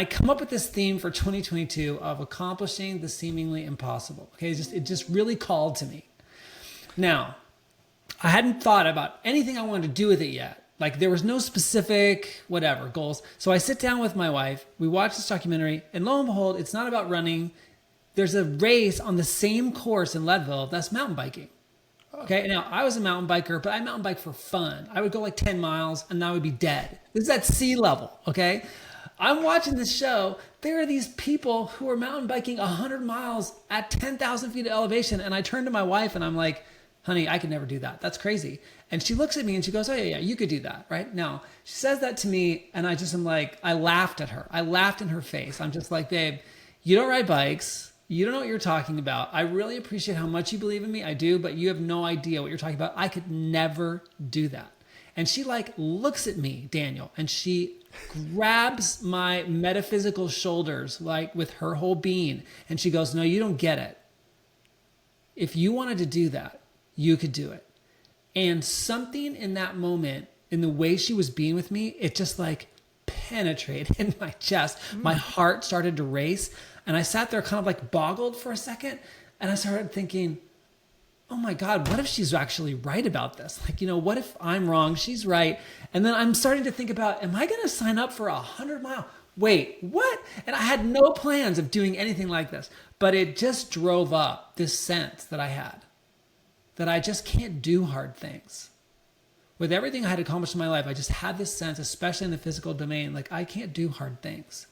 I come up with this theme for 2022 of accomplishing the seemingly impossible. Okay, it just really called to me. Now, I hadn't thought about anything I wanted to do with it yet. Like there was no specific whatever goals. So I sit down with my wife, we watch this documentary, and lo and behold, it's not about running. There's a race on the same course in Leadville that's mountain biking. Okay, now I was a mountain biker, but I mountain bike for fun. I would go like 10 miles and I would be dead. This is at sea level, okay? I'm watching this show. There are these people who are mountain biking 100 miles at 10,000 feet of elevation. And I turn to my wife and I'm like, honey, I could never do that. That's crazy. And she looks at me and she goes, oh yeah, you could do that, right? Now, she says that to me and I just am like, I laughed at her. I laughed in her face. I'm just like, babe, you don't ride bikes. You don't know what you're talking about. I really appreciate how much you believe in me. I do, but you have no idea what you're talking about. I could never do that. And she like looks at me, Daniel, and she grabs my metaphysical shoulders like with her whole being. And she goes, no, you don't get it. If you wanted to do that, you could do it. And something in that moment, in the way she was being with me, it just like penetrated in my chest. My heart started to race. And I sat there kind of like boggled for a second. And I started thinking, oh my God, what if she's actually right about this? Like, what if I'm wrong? She's right. And then I'm starting to think about, am I going to sign up for 100-mile? Wait, what? And I had no plans of doing anything like this, but it just drove up this sense that I had that I just can't do hard things. With everything I had accomplished in my life, I just had this sense, especially in the physical domain, like I can't do hard things.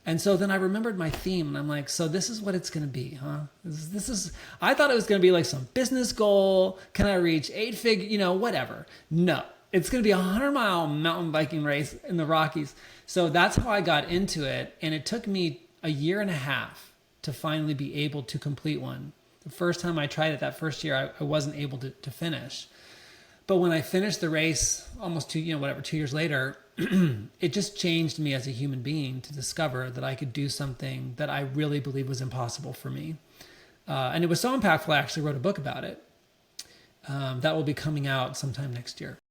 And so then I remembered my theme and I'm like, so this is what it's going to be, huh? This is, I thought it was going to be like some business goal. Can I reach 8-figure, whatever. No, it's going to be a 100-mile mountain biking race in the Rockies. So that's how I got into it. And it took me a year and a half to finally be able to complete one. The first time I tried it that first year, I wasn't able to finish. But when I finished the race almost 2 years later, it just changed me as a human being to discover that I could do something that I really believed was impossible for me. And it was so impactful, I actually wrote a book about it that will be coming out sometime next year.